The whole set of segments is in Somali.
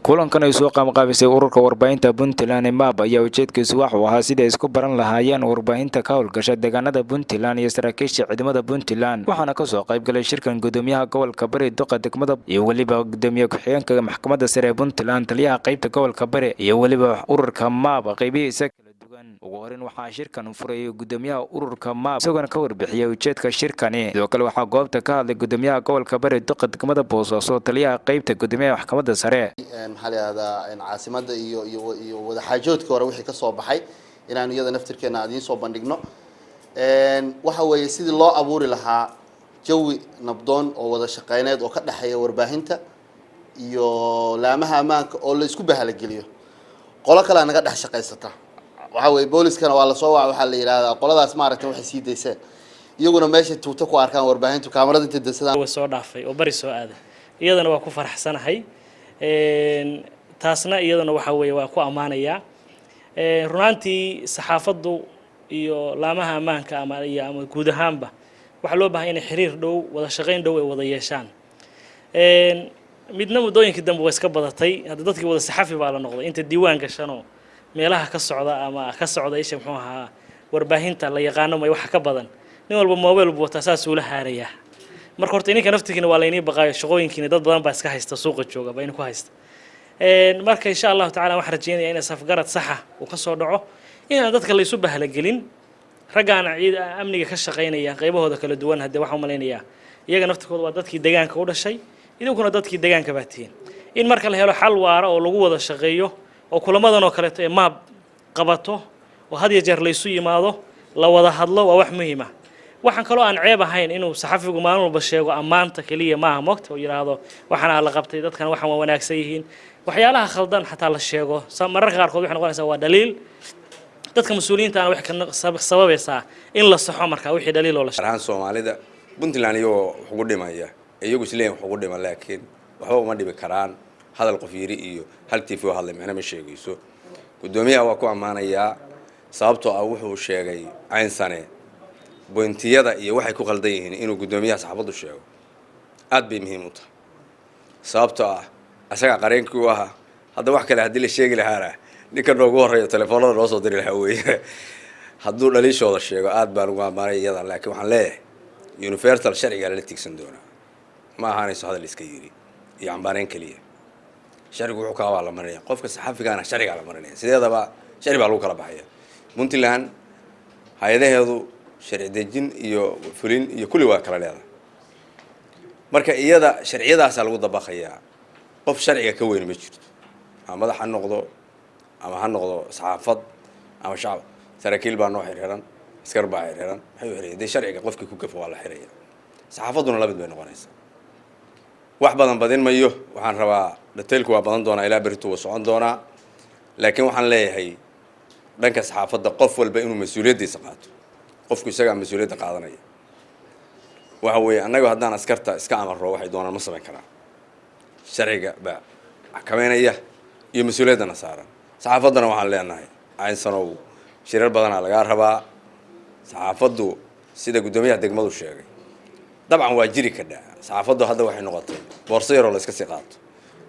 kulankan ay soo qaamqaabisay ururka warbaahinta Puntland ee MAP ayaa ujeedkiisu waxa uu ahaa sidii ay isku baran lahaayeen warbaahinta ka howlgasha deegaanada Puntland iyo saraakiisha ciidamada Puntland waxaana ka soo qayb galay shirkan gudoomiyaha gobolka Bari Duqa degmada iyo waliba gudoomiye ku-xigeenka maxkamadda sare ee Puntland taliyaha qaybta gobolka Bari iyo waliba ururka MAP qaybihiisa ugu horeyn waxaa shirkan furay gudoomiyaha ururka MAP isagoo ka warbixiyay ujeedka shirkani sidoo kale waxaa goobta ka hadlay gudoomiyaha gobolka Bari Duqa degmada Boosaaso taliyaha qaybta gudoomiyaha maxkamadda sare caasimada iyo wada xaajoodka hore wixii ka soo baxay inaan iyada naftirkeena aan soo bandhigno waxa weeye sidii loo abuuri lahaa jawi nabdoon oo wada shaqeyneed oo ka dhaxeeya warbaahinta iyo laamaha ammaanka oo la isku bahalageliyo qolo kale naga dhex shaqeysata waxa weeye booliskana waa la soo waxa la yiraahdaa qoladaas maaragtay waxay sii deysay iyaguna meesha tuuta ku arkaan warbaahintu kaamarada inta dadsadaan way soo dhaafay oo Bari soo aaday iyadana waa ku faraxsanahay taasna iyadana waxa weeye waa ku amaanaya runaantii saxaafadu iyo laamaha ammaanka ama guud ahaanba waxa loo baahan yahay xiriir dhow wada shaqeyn dhow ay wada yeeshaan midna mudooyinkii dambe way iska badatay hadda dadkii wada saxafi baa la noqday inta diiwaan gashano meelaha ka socda ama ka socda isha muxuu ahaa warbaahinta la yaqaano ma wax ka badan nin walba mobile buu wataa saas uu la haaraya marka horta ininka naftigiina waa la inii baqaayo shaqooyinkiina dad badan baa iska haysta suuqa jooga baa in ku haysta marka insha Allah taala waxaan rajeynayaa in safgarad sax ah uu ka soo dhaco in dadka la isu bahalagelin ragaan ciid amniga ka shaqeynaya qaybahooda kala duwan hadda waxaan maleynayaa iyaga naftikooda waa dadkii deegaanka u dhashay idinkuna dadkii deegaanka baatiin in marka la helo xal waara oo lagu wada shaqeeyo oo kulamadan oo kale ee MAP qabato oo had iyo jeer la isu yimaado la wada hadlo waa wax muhiim ah waxaan kaloo aan ceeb ahayn inuu saxafigu maalin walba sheego amaanta kaliya maaha moogta oo yiraahdo waxana la qabtay dadkan waxan waa wanaagsan yihiin waxyaalaha khaldan xataa la sheego mararka qaarkood waxay noqonaysaa waa daliil dadka mas'uuliyiinta aan wax ka sababaysaa in la saxo marka wixii daliil oo la sheego Soomaalida Puntland iyo ugu dhimaya iyagu isleen wax ugu dhima laakiin waxba uma dhibi karaan hadal qof yiri iyo hal TV oo hadlay macna ma sheegayso gudoomiyaha waa ku amaanaya sababtoo ah wuxuu sheegay ayn sane bointiyada iyo waxay ku qaldan yihiin inuu gudoomiyaha saxaafadu sheego aad bay muhiim u tahay sababtoo ah asaga qareenkii u ahaa hadda wax kale hadii la sheegi lahaa ninka noogu horeeyo telefoonada loo soo diri lahaa weeye hadduu dhaliishooda sheego aad baan ugu amaanay iyada laakiin waxaan leeyahay universal sharciga la tigsan doonaa ma ahaanayso hadal iska yiri iyo ambaareen kaliya sharcigu wuxuu ka wada marinaya qofka saxafigaana sharciga la marinaya sideedaba sharci baa lagu kala baxaya Puntland hay'adaheedu sharci dejin iyo fulin iyo kulli waa kala leedahay marka iyada sharciyadaas lagu dabaqayaa qof sharciga ka weyn ma jirto ama madax ha noqdo ama ha noqdo saxaafad ama shacab saraakiil baa noo xiriiran askar baa xiriiran waxay xiriireen sharciga qofkii ku gafo waa la xiriiraya saxaafaduna la mid bay noqonaysaa wax badan badin mayo waxaan rabaa detailku waa badan doona ilaa baritu waa socon doona laakiin waxaan leeyahay dhanka saxaafadda qof walba inuu mas'uuliyadiisa qaato qofku isaga mas'uuliyadda qaadanaya waxa weeye annaga haddaan askarta iska amarro waxay doonaan ma sameyn karaan sharciga baa xakameynaya iyo mas'uuliyadana saaran saxaafaddana waxaan leenahay aynsanow shirar badanaa laga rabaa saxaafaddu sida gudoomiyaha degmadu sheegay dabcan waa jiri ka dhaca saxaafaddu hadda waxay noqotay boorso yar oo la iska sii qaato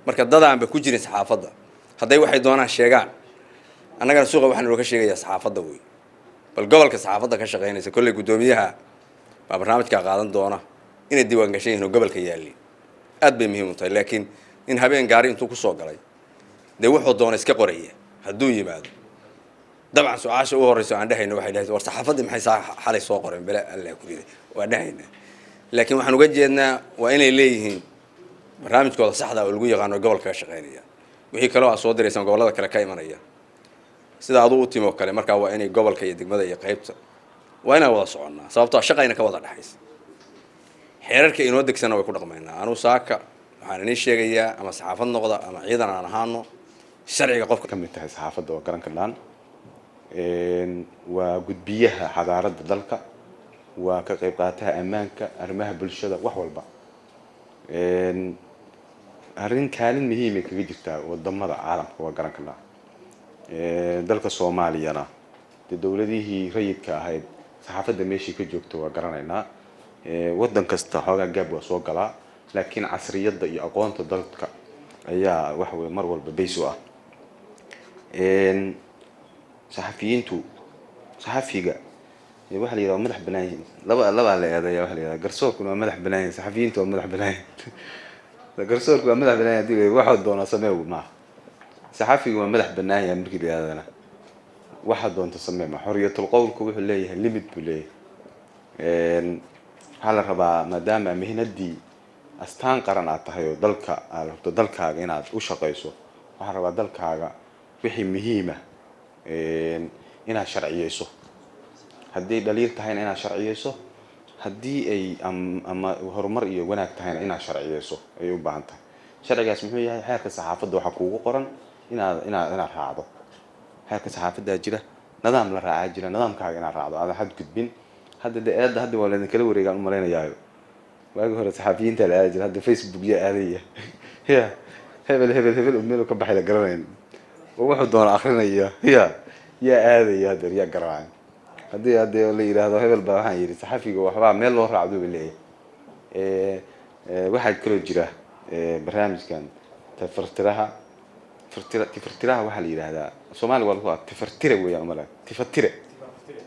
marka dadaanba ku jirin saxaafadda hadday waxay doonaan sheegaan annagana suuqa waxaan loo ka sheegayaa saxaafadda weey bal gobolka saxaafadda ka shaqeynaysa kulli gudoomiyaha baa barnaamijka qaadan doona inay diiwaan gashaan inuu gobolka yaali aad bay muhiim u tahay laakiin in habeen gaari intuu ku soo galay de wuxuu doona iska qoraya hadduu yimaado dabcan su'aasha u horeyso aan dhahayno waxay dhahay war saxaafadda maxay xalay soo qoreen bala Allah ku riday waa dhahayna laakiin waxaan uga jeednaa waa inay leeyihiin barnaamijkooda saxda ah oo lagu yaqaan gobolka ka shaqeynaya wixii kale oo soo diraysan gobolada kale ka imanaya sida aad u timo kale marka waa inay gobolka iyo degmada iyo qaybta waa inay wada soconaa sababtoo shaqayna ka wada dhaxaysa xeerarka inoo degsana way ku dhaqmaynaa anu saaka waxaan inii sheegayaa ama saxaafad noqda ama ciidan aan ahaano sharciga qofka ka mid tahay saxaafadda oo garan karnaan waa gudbiyaha xadaaradda dalka waa ka qayb qaataha ammaanka arrimaha bulshada wax walba arrin kaalin muhiim ah kaga jirta wadamada caalamka waa garan karnaa dalka Soomaaliyana dawladihii rayidka ahayd saxaafadda meeshii ka joogto waa garanaynaa wadan kasta xoogaa gaab waa soo galaa laakiin casriyada iyo aqoonta dalka ayaa wax weey mar walba base u ah saxafiyiintu saxafiga waxa la yiraahdo madax banaan laba la eedeeyo waxa la yiraahdo garsoorku waa madax banaan saxafiyiintu waa madax banaan garsoorku waa madax banaan hadii waxa doona sameeyo ma saxafigu waa madax banaan markii la yiraahdo waxa doonta sameeyo xoriyatul qowlku wuxuu leeyahay limit buu leeyahay hala rabaa maadaama mihnadii astaan qaran aad tahay oo dalka aad rabto dalkaaga inaad u shaqeyso waxa rabaa dalkaaga wixii muhiim ah inaad sharciyeyso haddii dhaliil tahay inaad sharciyeyso haddii ay ama horumar iyo wanaag tahay inaad sharciyeyso ay u baahan tahay sharcigaas muxuu yahay xeerka saxaafadda waxa kuugu qoran inaad raacdo xeerka saxaafadda jira nidaam la raaca jira nidaamkaaga inaad raacdo aad had gudbin hadda waa la kala wareegaan u malaynayaa waagi hore saxafiyiinta la jira hadda Facebook ya aadaya ya hebel meel ka baxay la garanayn oo wuxuu doon akhrinaya ya aadaya hadda ya garanayn hadii la yiraahdo hebel baa waxaan yiri saxafiga waxba meel loo raacdo waxa kale jira barnaamijkan tafartiraha waxa la yiraahdaa Soomaali waa tafartira weeyaan umala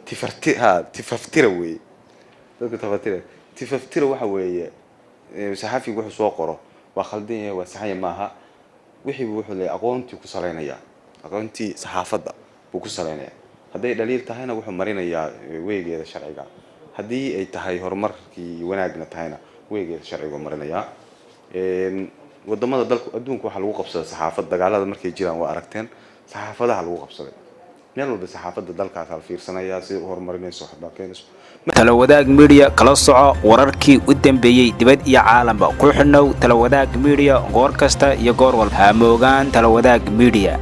tifaftira weey dadka tifaftira waxa weeye saxafigu wuxuu soo qoro waa khaldan yahay waa sax maaha wixii wuxuu leeyahay aqoontii ku saleynaya aqoontii saxaafadda buu ku saleynaya haday dhaliil tahayna wuxuu marinayaa weegeeda sharciga hadii ay tahay horumarkii wanaagna tahayna weegeeda sharciga marinaya wadamada dalka adduunka waxa lagu qabsaday saxaafad dagaalada markay jiraan waa aragteen saxaafadaha lagu qabsaday meel walba saxaafadda dalkaas hal fiirsanaya si horumarinayso waxba keenayso tala wadaag media kala soco wararkii u dambeeyay dibad iyo caalamka ku xidhnow tala wadaag media goor kasta iyo goor walba ha moogaan tala wadaag media